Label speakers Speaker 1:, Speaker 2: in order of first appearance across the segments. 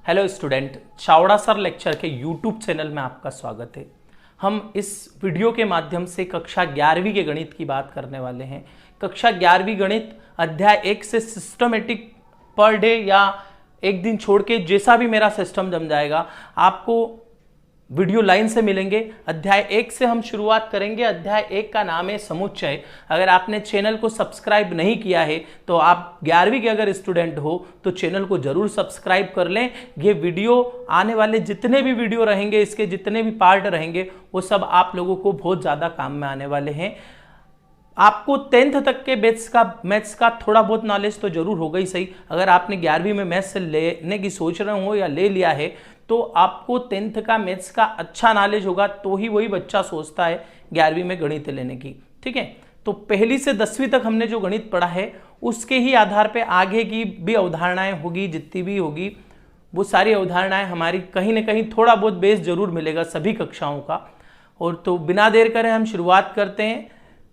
Speaker 1: Hello student, Chavda sir lecture के YouTube channel में आपका स्वागत है। हम इस वीडियो के माध्यम से कक्षा 11वीं के गणित की बात करने वाले हैं। कक्षा 11वीं गणित अध्याय 1 से सिस्टमेटिक पर डे या एक दिन छोड़ के जैसा भी मेरा सिस्टम जम जाएगा आपको वीडियो लाइन से मिलेंगे। अध्याय 1 से हम शुरुआत करेंगे। अध्याय 1 का नाम है समुच्चय। अगर आपने चैनल को सब्सक्राइब नहीं किया है तो आप 11वीं के अगर स्टूडेंट हो तो चैनल को जरूर सब्सक्राइब कर लें। ये वीडियो आने वाले जितने भी वीडियो रहेंगे, इसके जितने भी पार्ट रहेंगे, वो सब आप लोगों को बहुत ज़्यादा काम में आने वाले हैं। आपको 10th तक के मैथ्स का थोड़ा बहुत नॉलेज तो जरूर होगा ही सही। अगर आपने 11वीं में मैथ्स से लेने की सोच रहे हो या ले लिया है तो आपको 10th का मैथ्स का अच्छा नॉलेज होगा, तो ही वही बच्चा सोचता है 11वीं में गणित लेने की। ठीक है, तो पहली से 10वीं तक हमने जो गणित पढ़ा है उसके ही आधार पे आगे की भी अवधारणाएं होगी, जितनी भी होगी वो सारी अवधारणाएं हमारी कहीं ना कहीं थोड़ा बहुत बेस जरूर मिलेगा सभी कक्षाओं का। और तो बिना देर करे हम शुरुआत करते हैं।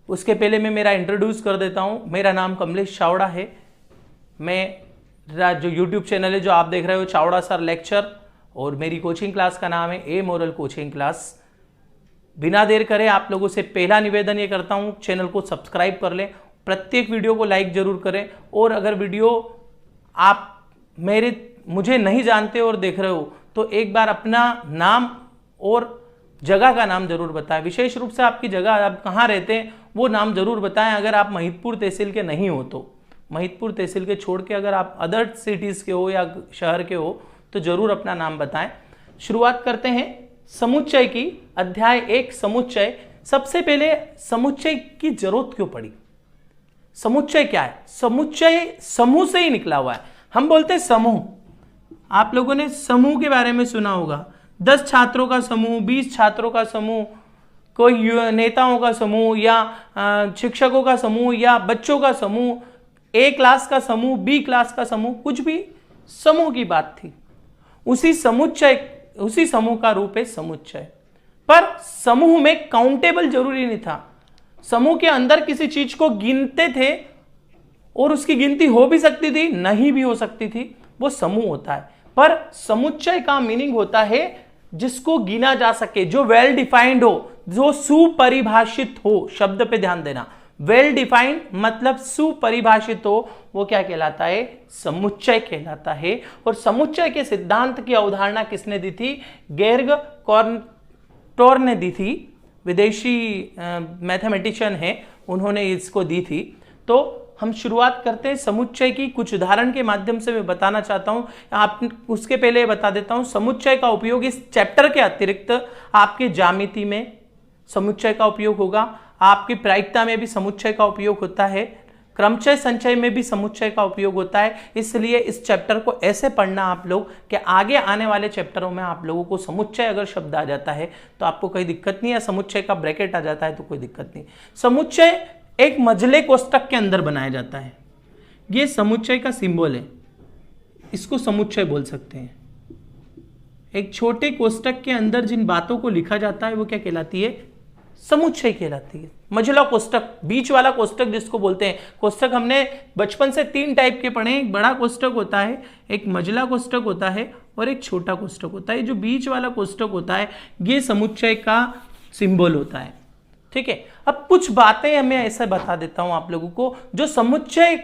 Speaker 1: उसके पहले मैं मेरा इंट्रोड्यूस कर देता हूँ। मेरा नाम कमलेश चावड़ा है। मैं जो यूट्यूब चैनल है जो आप देख रहे हो, चावड़ा सर लेक्चर, और मेरी कोचिंग क्लास का नाम है ए मोरल कोचिंग क्लास। बिना देर करे आप लोगों से पहला निवेदन ये करता हूँ, चैनल को सब्सक्राइब कर लें, प्रत्येक वीडियो को लाइक जरूर करें। और अगर वीडियो आप मुझे नहीं जानते और देख रहे हो तो एक बार अपना नाम और जगह का नाम जरूर बताएं। विशेष रूप से आपकी जगह, आप कहाँ रहते हैं वो नाम जरूर बताएं। अगर आप महिदपुर तहसील के नहीं हो तो महिदपुर तहसील के छोड़ के अगर आप अदर सिटीज के हो या शहर के हो तो जरूर अपना नाम बताएं। शुरुआत करते हैं समुच्चय की। अध्याय 1 समुच्चय। सबसे पहले समुच्चय की जरूरत क्यों पड़ी? समुच्चय क्या है? समुच्चय समूह से ही निकला हुआ है। हम बोलते हैं समूह। आप लोगों ने समूह के बारे में सुना होगा, 10 छात्रों का समूह, 20 छात्रों का समूह, कोई नेताओं का समूह या शिक्षकों का समूह या बच्चों का समूह, ए क्लास का समूह, बी क्लास का समूह, कुछ भी समूह की बात थी। उसी समूह का रूप है समुच्चय। पर समूह में काउंटेबल जरूरी नहीं था। समूह के अंदर किसी चीज को गिनते थे और उसकी गिनती हो भी सकती थी, नहीं भी हो सकती थी, वो समूह होता है। पर समुच्चय का मीनिंग होता है जिसको गिना जा सके, जो वेल डिफाइंड हो, जो सुपरिभाषित हो। शब्द पे ध्यान देना, वेल डिफाइंड मतलब सुपरिभाषित हो, वो क्या कहलाता है? समुच्चय कहलाता है। और समुच्चय के सिद्धांत की अवधारणा किसने दी थी? गेर्ग कॉर्नटोर ने दी थी। विदेशी मैथमेटिशियन है, उन्होंने इसको दी थी। तो हम शुरुआत करते हैं समुच्चय की। कुछ उदाहरण के माध्यम से मैं बताना चाहता हूं। आप उसके पहले बता देता हूं, समुच्चय का उपयोग इस चैप्टर के अतिरिक्त आपके ज्यामिति में समुच्चय का उपयोग होगा, आपकी प्रायिकता में भी समुच्चय का उपयोग होता है, क्रमचय संचय में भी समुच्चय का उपयोग होता है। इसलिए इस चैप्टर को ऐसे पढ़ना आप लोग कि आगे आने वाले चैप्टरों में आप लोगों को समुच्चय अगर शब्द आ जाता है तो आपको कोई दिक्कत नहीं है, समुच्चय का ब्रैकेट आ जाता है तो कोई दिक्कत नहीं। समुच्चय एक मझले कोष्टक के अंदर बनाया जाता है। ये समुच्चय का सिंबल है, इसको समुच्चय बोल सकते हैं। एक छोटे कोष्टक के अंदर जिन बातों को लिखा जाता है वो क्या कहलाती है? समुच्चय कहलाती है। मझला कोष्टक, बीच वाला कोष्टक जिसको बोलते हैं। कोष्टक हमने बचपन से 3 टाइप के पढ़े हैं। एक बड़ा कोष्टक होता है, एक मझला कोष्टक होता है और एक छोटा कोष्टक होता है। जो बीच वाला कोष्टक होता है ये समुच्चय का सिंबल होता है। ठीक है, अब कुछ बातें मैं ऐसे बता देता हूं आप लोगों को जो समुच्चय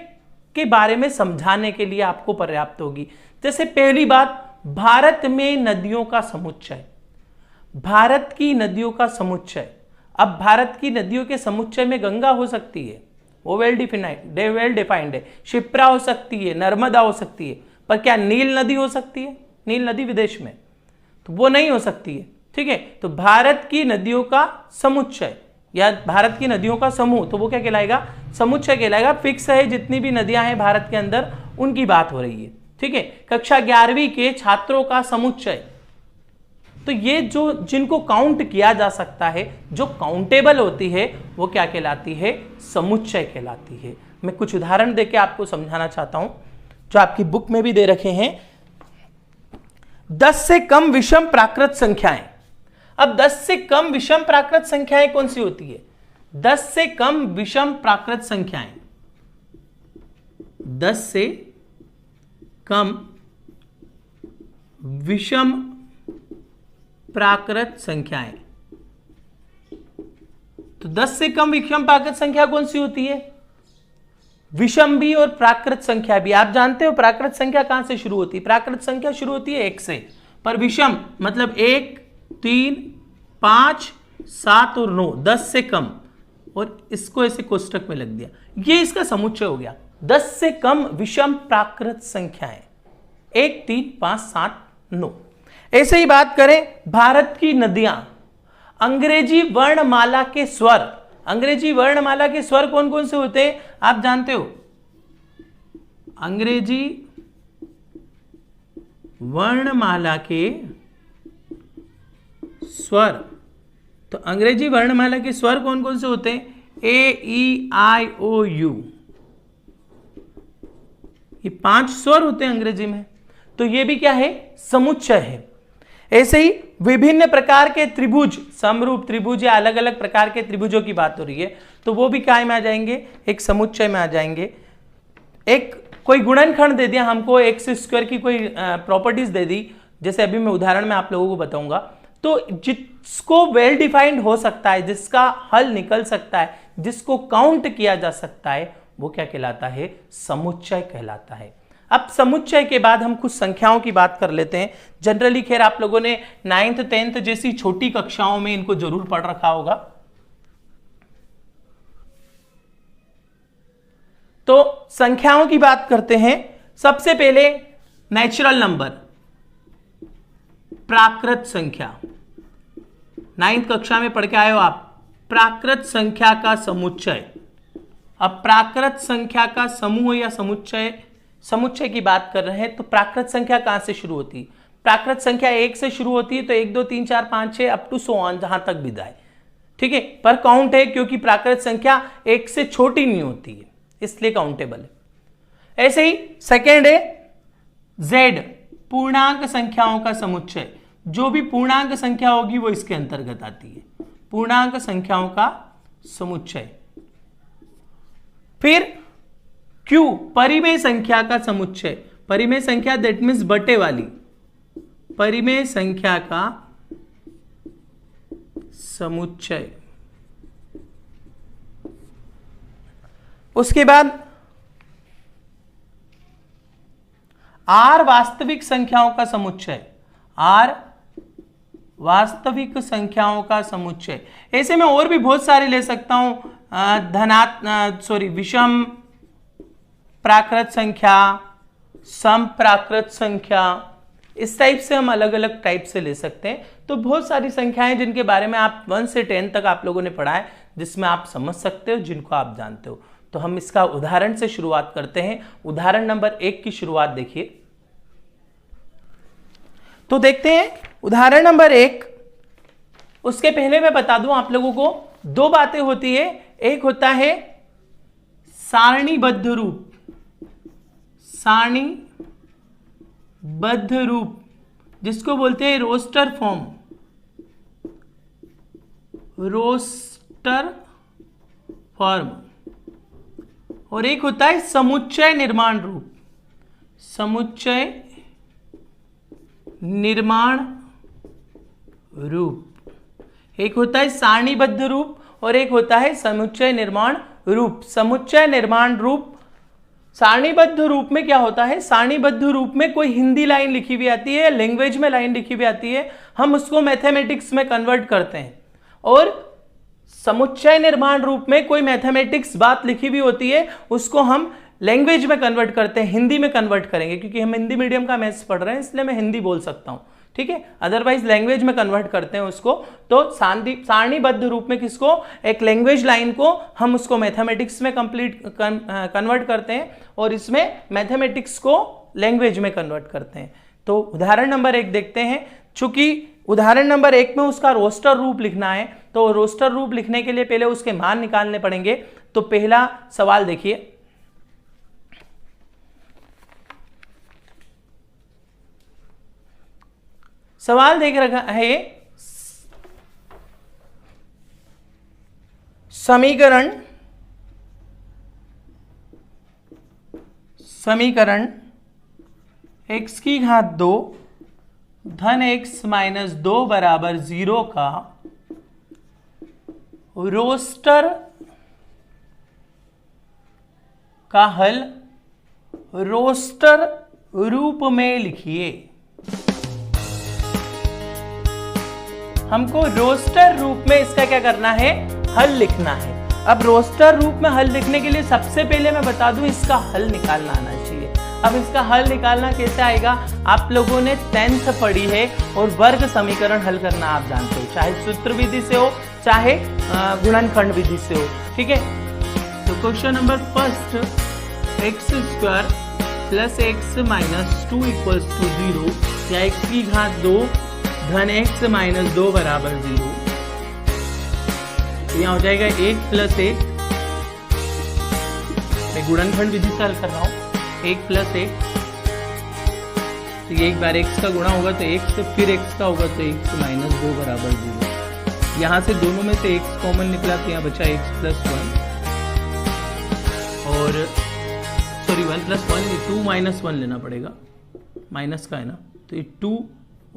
Speaker 1: के बारे में समझाने के लिए आपको पर्याप्त होगी। जैसे पहली बात, भारत में नदियों का समुच्चय। भारत की नदियों का समुच्चय। अब भारत की नदियों के समुच्चय में गंगा हो सकती है, वो वेल डिफाइंड है। क्षिप्रा हो सकती है, नर्मदा हो सकती है, पर क्या नील नदी हो सकती है? नील नदी विदेश में, तो वो नहीं हो सकती है। ठीक है, तो भारत की नदियों का समुच्चय या भारत की नदियों का समूह, तो वो क्या कहलाएगा? समुच्चय कहलाएगा। फिक्स है, जितनी भी नदियां हैं भारत के अंदर उनकी बात हो रही है। ठीक है, कक्षा 11वीं के छात्रों का समुच्चय, तो ये जो जिनको काउंट किया जा सकता है, जो काउंटेबल होती है, वो क्या कहलाती है? समुच्चय कहलाती है। मैं कुछ उदाहरण देके आपको समझाना चाहता हूं जो आपकी बुक में भी दे रखे हैं। 10 से कम विषम प्राकृत संख्याएं। अब 10 से कम विषम प्राकृत संख्याएं कौन सी होती है? 10 से कम विषम प्राकृत संख्याएं, 10 से कम विषम प्राकृत संख्याएं। तो 10 से कम विषम प्राकृत संख्या कौन सी होती है? विषम भी और प्राकृत संख्या भी। आप जानते हो प्राकृत संख्या कहां से शुरू होती है? प्राकृत संख्या शुरू होती है 1 से, पर विषम मतलब 1, 3, 5, 7 और 9, 10 से कम, और इसको ऐसे कोष्टक में लग दिया, ये इसका समुच्चय हो गया। 10 से कम विषम प्राकृत संख्याएं 1, 3, 5, 7, 9। ऐसे ही बात करें भारत की नदियां, अंग्रेजी वर्णमाला के स्वर, अंग्रेजी वर्णमाला के स्वर कौन कौन से होते हैं आप जानते हो? अंग्रेजी वर्णमाला के स्वर, तो अंग्रेजी वर्णमाला के स्वर कौन कौन से होते हैं? A, E, I, O, U, ये 5 स्वर होते हैं अंग्रेजी में। तो ये भी क्या है? समुच्चय है। ऐसे ही विभिन्न प्रकार के त्रिभुज, समरूप त्रिभुज या अलग अलग प्रकार के त्रिभुजों की बात हो रही है, तो वो भी क्या में आ जाएंगे? एक समुच्चय में आ जाएंगे। एक कोई गुणनखंड दे दिया हमको, एक्स स्क्वायर की कोई प्रॉपर्टीज दे दी, जैसे अभी मैं उदाहरण में आप लोगों को बताऊंगा, तो जिसको वेल डिफाइंड हो सकता है, जिसका हल निकल सकता है, जिसको काउंट किया जा सकता है, वो क्या कहलाता है? समुच्चय कहलाता है। अब समुच्चय के बाद हम कुछ संख्याओं की बात कर लेते हैं। जनरली खैर आप लोगों ने 9th 10th जैसी छोटी कक्षाओं में इनको जरूर पढ़ रखा होगा। तो संख्याओं की बात करते हैं। सबसे पहले नेचुरल नंबर, प्राकृत संख्या। 9th कक्षा में पढ़ के आए हो आप, प्राकृत संख्या का समुच्चय। अब प्राकृत संख्या का समूह या समुच्चय, समुच्चय की बात कर रहे हैं, तो प्राकृत संख्या कहां से शुरू होती है? प्राकृत संख्या 1 से शुरू होती है, तो 1, 2, 3, 4, 5, 6 अप टू सो ऑन, जहां तक भी जाए, ठीक है, पर काउंट है क्योंकि प्राकृत संख्या 1 से छोटी नहीं होती है, इसलिए काउंटेबल है। ऐसे ही सेकेंड है Z, पूर्णांक संख्याओं का समुच्चय। जो भी पूर्णांक संख्या होगी वो इसके अंतर्गत आती है, पूर्णांक संख्याओं का समुच्चय। फिर Q, परिमेय संख्या का समुच्चय। परिमेय संख्या दैट मीन्स बटे वाली, परिमेय संख्या का समुच्चय। उसके बाद R, वास्तविक संख्याओं का समुच्चय। R, वास्तविक संख्याओं का समुच्चय। ऐसे में और भी बहुत सारे ले सकता हूं, विषम प्राकृत संख्या, सम प्राकृत संख्या, इस टाइप से हम अलग अलग टाइप से ले सकते हैं। तो बहुत सारी संख्याएं जिनके बारे में आप 1 से 10 तक आप लोगों ने पढ़ा है, जिसमें आप समझ सकते हो, जिनको आप जानते हो। तो हम इसका उदाहरण से शुरुआत करते हैं। उदाहरण नंबर 1 की शुरुआत देखिए। तो देखते हैं उदाहरण नंबर 1। उसके पहले मैं बता दूं आप लोगों को, 2 बातें होती है। एक होता है सारणीबद्ध रूप, सारणीबद्ध रूप जिसको बोलते हैं रोस्टर फॉर्म, रोस्टर फॉर्म। और एक होता है समुच्चय निर्माण रूप, समुच्चय निर्माण रूप। एक होता है सारणीबद्ध रूप और एक होता है समुच्चय निर्माण रूप। समुच्चय निर्माण रूप, सारणीबद्ध रूप में क्या होता है? सारणीबद्ध रूप में कोई हिंदी लाइन लिखी हुई आती है, लैंग्वेज में लाइन लिखी हुई आती है, हम उसको मैथमेटिक्स में कन्वर्ट करते हैं। और समुच्चय निर्माण रूप में कोई मैथमेटिक्स बात लिखी हुई होती है, उसको हम लैंग्वेज में कन्वर्ट करते हैं, हिंदी में कन्वर्ट करेंगे, क्योंकि हम हिंदी मीडियम का मैथ्स पढ़ रहे हैं इसलिए मैं हिंदी बोल सकता हूं, ठीक है। अदरवाइज लैंग्वेज में कन्वर्ट करते हैं उसको। तो सारणीबद्ध रूप में किसको? एक लैंग्वेज लाइन को हम उसको मैथमेटिक्स में कन्वर्ट करते हैं और इसमें मैथमेटिक्स को लैंग्वेज में कन्वर्ट करते हैं। तो उदाहरण नंबर 1 देखते हैं। चूंकि उदाहरण नंबर 1 में उसका रोस्टर रूप लिखना है, तो रोस्टर रूप लिखने के लिए पहले उसके मान निकालने पड़ेंगे। तो पहला सवाल देखिए, सवाल देख रखा है, समीकरण x की घात 2 धन x माइनस 2 बराबर 0 का रोस्टर का हल रोस्टर रूप में लिखिए। हमको रोस्टर रूप में इसका क्या करना है, हल लिखना है। अब रोस्टर रूप में हल लिखने के लिए सबसे पहले मैं बता दूं इसका हल निकालना आना चाहिए। अब इसका हल निकालना कैसे आएगा, आप लोगों ने 10th पढ़ी है और वर्ग समीकरण हल करना आप जानते हो, चाहे सूत्र विधि से हो चाहे गुणनखंड विधि से हो, ठीक है। तो question number first, x square plus x minus 2 equals to 0 या एक्स की घात 2 धन एक्स माइनस 2 बराबर 0। तो यहाँ हो जाएगा 1 प्लस 1, मैं गुणनखंड विधि से हल कर रहा हूँ, 1 प्लस 1, तो ये एक बार x का गुणा होगा तो x, फिर x का होगा तो x माइनस 2 बराबर 0। यहाँ से दोनों में से x कॉमन निकला तो यहाँ बचा x प्लस 1 और सॉरी 1 प्लस 1, 2 माइनस 1 लेना पड़ेगा, माइनस का है ना, तो ये 2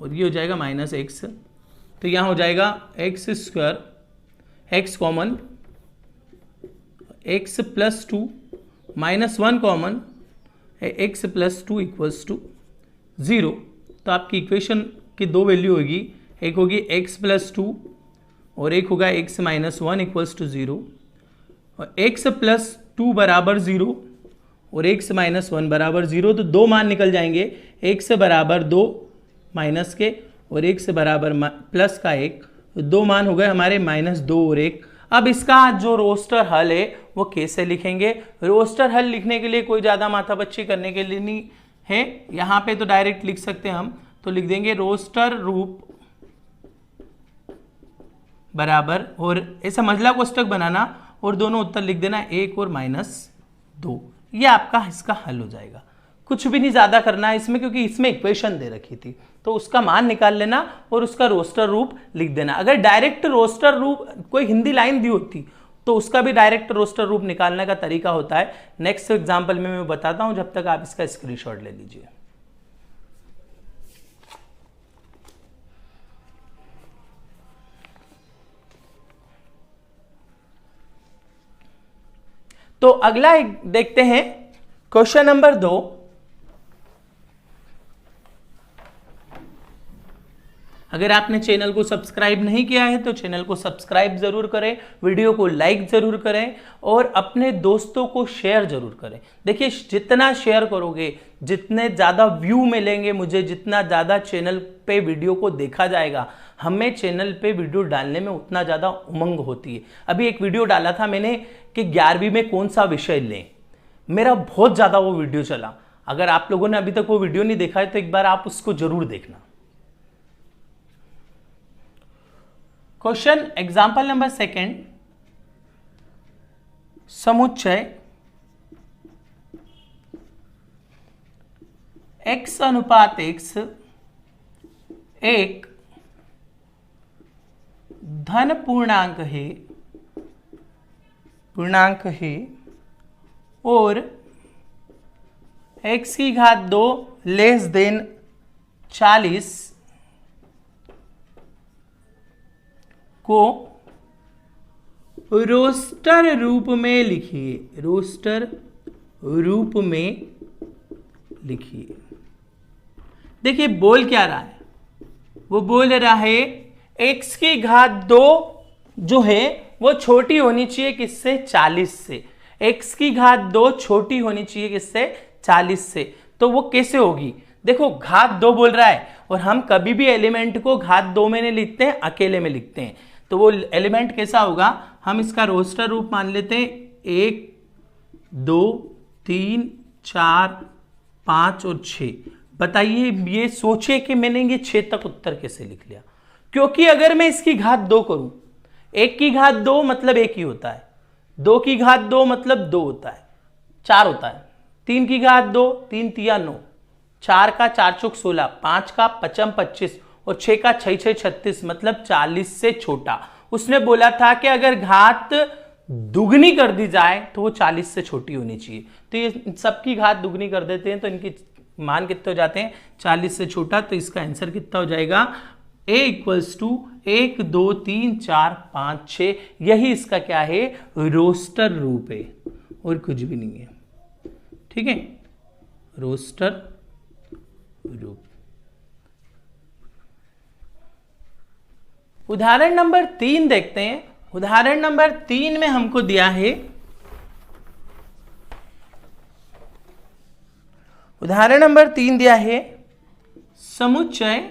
Speaker 1: और ये हो जाएगा माइनस x। तो यहाँ हो जाएगा x square, x common, x plus 2 minus 1 common, x plus 2 equals to 0। तो आपकी इक्वेशन की दो वैल्यू होगी, एक होगी x प्लस 2 और एक होगा x माइनस 1 इक्वल्स टू 0। और x प्लस 2 बराबर 0 और x माइनस 1 बराबर 0, तो दो मान निकल जाएंगे, x बराबर 2 माइनस के और x बराबर प्लस का 1, दो मान हो गए हमारे माइनस 2 और 1। अब इसका जो रोस्टर हल है वो कैसे लिखेंगे, रोस्टर हल लिखने के लिए कोई ज़्यादा माथापच्ची करने के लिए नहीं है, यहाँ पे तो डायरेक्ट लिख सकते हैं हम, तो लिख देंगे रोस्टर रूप बराबर, और ऐसा मंझला कोष्टक बनाना और दोनों उत्तर लिख देना 1 और माइनस 2। ये आपका इसका हल हो जाएगा। कुछ भी नहीं ज़्यादा करना है इसमें, क्योंकि इसमें इक्वेशन दे रखी थी, तो उसका मान निकाल लेना और उसका रोस्टर रूप लिख देना। अगर डायरेक्ट रोस्टर रूप कोई हिंदी लाइन दी होती तो उसका भी डायरेक्ट रोस्टर रूप निकालने का तरीका होता है, नेक्स्ट एग्जाम्पल में मैं बताता हूं, जब तक आप इसका स्क्रीनशॉट ले लीजिए। तो अगला देखते हैं क्वेश्चन नंबर 2। अगर आपने चैनल को सब्सक्राइब नहीं किया है तो चैनल को सब्सक्राइब जरूर करें, वीडियो को लाइक जरूर करें और अपने दोस्तों को शेयर जरूर करें। देखिए जितना शेयर करोगे, जितने ज़्यादा व्यू मिलेंगे मुझे, जितना ज़्यादा चैनल पे वीडियो को देखा जाएगा, हमें चैनल पे वीडियो डालने में उतना ज़्यादा उमंग होती है। अभी एक वीडियो डाला था मैंने कि 11वीं में कौन सा विषय लें, मेरा बहुत ज़्यादा वो वीडियो चला। अगर आप लोगों ने अभी तक वो वीडियो नहीं देखा है तो एक बार आप उसको जरूर देखना। क्वेश्चन एग्जाम्पल नंबर 2, समुच्चय x अनुपात x एक धन पूर्णांक है और x की घात 2 लेस देन 40 को रोस्टर रूप में लिखिए, रोस्टर रूप में लिखिए। देखिए बोल क्या रहा है, वो बोल रहा है x की घात 2 जो है वो छोटी होनी चाहिए किससे, 40 से। x की घात 2 छोटी होनी चाहिए किससे, 40 से। तो वो कैसे होगी, देखो घात 2 बोल रहा है और हम कभी भी एलिमेंट को घात 2 में नहीं लिखते हैं, अकेले में लिखते हैं। तो वो एलिमेंट कैसा होगा, हम इसका रोस्टर रूप मान लेते हैं 1 2 3 4 5 और 6। बताइए ये सोचे कि मैंने ये 6 तक उत्तर कैसे लिख लिया, क्योंकि अगर मैं इसकी घात 2 करूं, 1 की घात 2 मतलब 1 ही होता है, 2 की घात 2 मतलब 2 होता है, 4 होता है, 3 की घात 2 3 तिया 9, 4 का 4 चौक 16, 5 का 5 25 और 6 का 6 6 36 मतलब 40 से छोटा। उसने बोला था कि अगर घात दुगनी कर दी जाए तो वो 40 से छोटी होनी चाहिए। तो ये सबकी घात दुगनी कर देते हैं तो इनकी मान कितने हो जाते हैं 40 से छोटा, तो इसका आंसर कितना हो जाएगा a इक्वल्स टू 1 2 3 4 5 6। यही इसका क्या है रोस्टर रूप है और कुछ भी नहीं है। ठीक है, रोस्टर रूप। उदाहरण नंबर 3 देखते हैं। उदाहरण नंबर 3 में हमको दिया है, उदाहरण नंबर 3 दिया है समुच्चय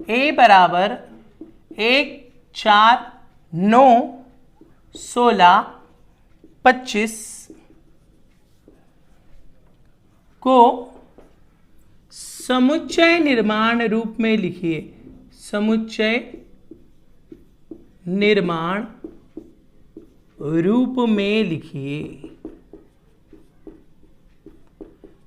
Speaker 1: a बराबर 1 4 9 16 25 को समुच्चय निर्माण रूप में लिखिए। समुच्चय निर्माण रूप में लिखिए।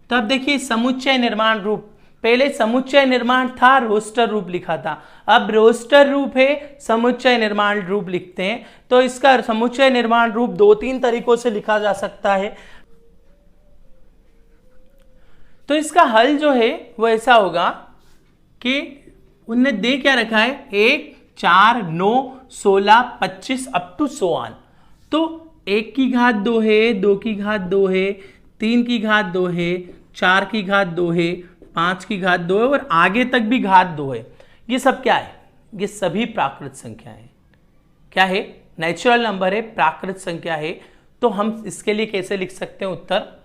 Speaker 1: तब देखिए समुच्चय निर्माण रूप, पहले समुच्चय निर्माण था, रोस्टर रूप लिखा था, अब रोस्टर रूप है, समुच्चय निर्माण रूप लिखते हैं। तो इसका समुच्चय निर्माण रूप 2-3 तरीकों से लिखा जा सकता है। तो इसका हल जो है वो ऐसा होगा कि उनने दे क्या रखा है 1 4 9 16 25 अप टू 100। तो 1 की घात 2 है, 2 की घात 2 है, 3 की घात 2 है, 4 की घात 2 है, 5 की घात 2 है और आगे तक भी घात 2 है। ये सब क्या है? ये सभी प्राकृत संख्या है। क्या है? नेचुरल नंबर है, प्राकृत संख्या है। तो हम इसके लिए कैसे लिख सकते हैं उत्तर?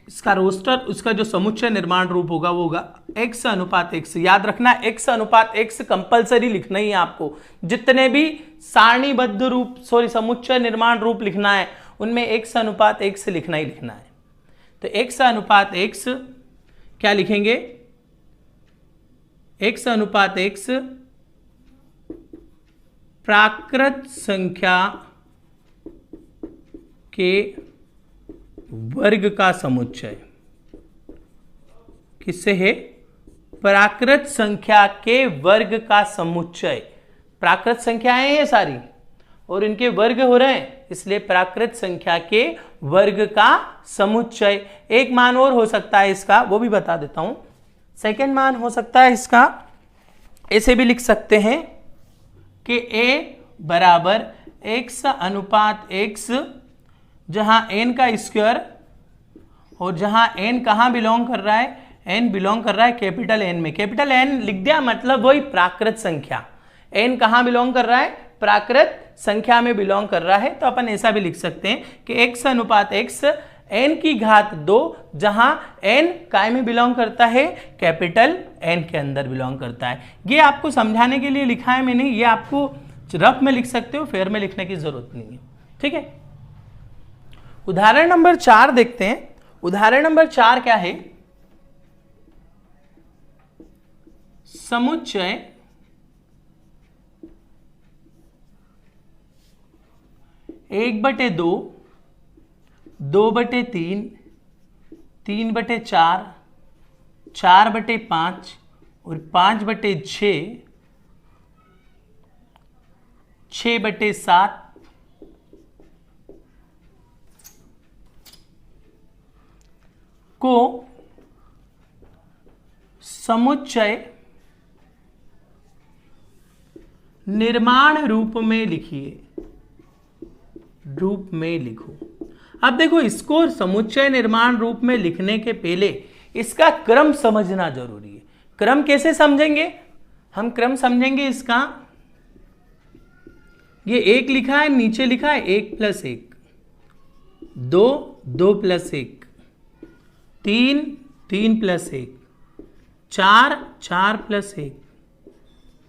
Speaker 1: इसका रोस्टर, उसका जो समुच्चय निर्माण रूप होगा वो होगा x अनुपात x। याद रखना x अनुपात x कंपलसरी लिखना ही है आपको। जितने भी सारणीबद्ध रूप समुच्चय निर्माण रूप लिखना है उनमें x अनुपात x लिखना ही लिखना है। तो x अनुपात x क्या लिखेंगे? x अनुपात x प्राकृत संख्या के वर्ग का समुच्चय। किससे है? प्राकृत संख्या के वर्ग का समुच्चय। प्राकृत संख्याएं हैं ये सारी और इनके वर्ग हो रहे हैं, इसलिए प्राकृत संख्या के वर्ग का समुच्चय। एक मान और हो सकता है इसका, वो भी बता देता हूं। सेकंड मान हो सकता है इसका, ऐसे भी लिख सकते हैं कि a बराबर x अनुपात x, जहां n का स्क्वायर और जहां n कहां बिलोंग कर रहा है? n बिलोंग कर रहा है कैपिटल N में। कैपिटल N लिख दिया मतलब वही प्राकृत संख्या। n कहां बिलोंग कर रहा है? प्राकृत संख्या में बिलोंग कर रहा है। तो अपन ऐसा भी लिख सकते हैं कि x अनुपात x n की घात 2, जहां n काय में बिलोंग करता है? कैपिटल N के अंदर बिलोंग करता है। ये आपको समझाने के लिए लिखा है मैंने, ये आपको रफ में लिख सकते हो, फेयर में लिखने की जरूरत नहीं है। ठीक है, उदाहरण नंबर 4 देखते हैं। उदाहरण नंबर 4 क्या है? समुच्चय एक बटे 2, 2/3, 3/4, 4/5 और 5/6, 6/7 को समुच्चय निर्माण रूप में लिखिए। रूप में लिखो। अब देखो, इसको समुच्चय निर्माण रूप में लिखने के पहले इसका क्रम समझना जरूरी है। क्रम कैसे समझेंगे? हम क्रम समझेंगे इसका, ये 1 लिखा है, नीचे लिखा है 1 + 1, 2 2 + 1, 3 3 + 1, 4 4 + 1,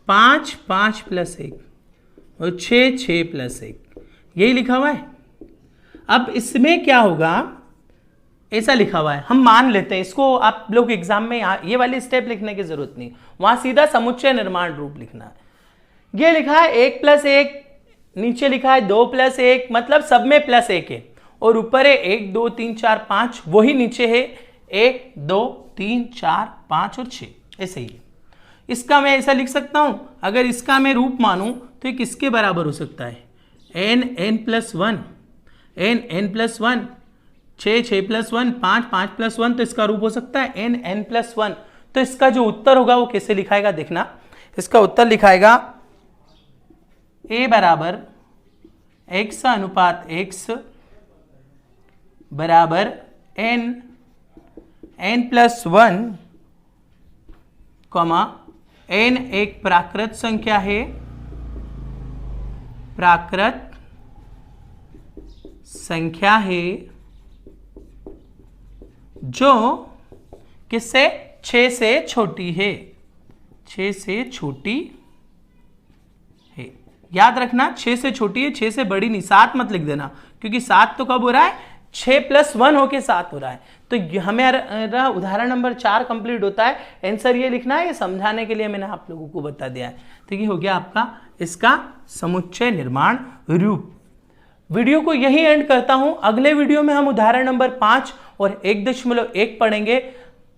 Speaker 1: 5 5 + 1 और 6 6 + 1, यही लिखा हुआ है। अब इसमें क्या होगा? ऐसा लिखा हुआ है, हम मान लेते हैं इसको। आप लोग एग्जाम में ये वाली स्टेप लिखने की जरूरत नहीं, वहां सीधा समुच्चय निर्माण रूप लिखना है। ये लिखा है 1 + 1, नीचे लिखा है 2 + 1, मतलब सब में +1 है, और ऊपर है 1 2 3 4 5, वही नीचे है 1 2 3 4 5 और 6, ऐसे ही है। इसका मैं ऐसा लिख सकता हूं, अगर इसका मैं रूप मानूं तो ये किसके बराबर हो सकता है? n+1 n+1 6+1 5+1 तो इसका रूप हो सकता है n+1। तो इसका जो उत्तर होगा वो कैसे लिखाएगा देखना, इसका उत्तर लिखाएगा a बराबर x/x बराबर n+1 कॉमा n एक प्राकृत संख्या है, प्राकृत संख्या है जो किससे 6 से छोटी है, 6 से छोटी है। याद रखना 6 से छोटी है, 6 से बड़ी नहीं, 7 मत लिख देना क्योंकि 7 तो कब हो रहा है 6+1 होके 7 हो रहा है। तो हमारा उदाहरण नंबर 4 कंप्लीट होता है। आंसर ये लिखना है, ये समझाने के लिए मैंने आप लोगों को बता दिया है। तो ये हो गया आपका इसका समुच्चय निर्माण रूप। वीडियो को यही एंड करता हूं। अगले वीडियो में हम उदाहरण नंबर 5 और 1.1 पढ़ेंगे।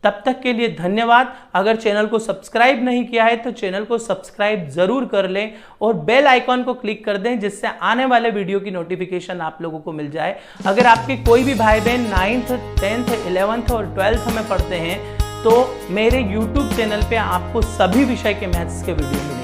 Speaker 1: तब तक के लिए धन्यवाद। अगर चैनल को सब्सक्राइब नहीं किया है तो चैनल को सब्सक्राइब जरूर कर लें और बेल आइकॉन को क्लिक कर दें जिससे आने वाले वीडियो की नोटिफिकेशन आप लोगों को मिल जाए। अगर आपके कोई भी भाई बहन 9th 10th 11th और 12th में पढ़ते हैं तो मेरे YouTube चैनल पे आपको सभी विषय के मैथ्स के वीडियो मिलेंगे।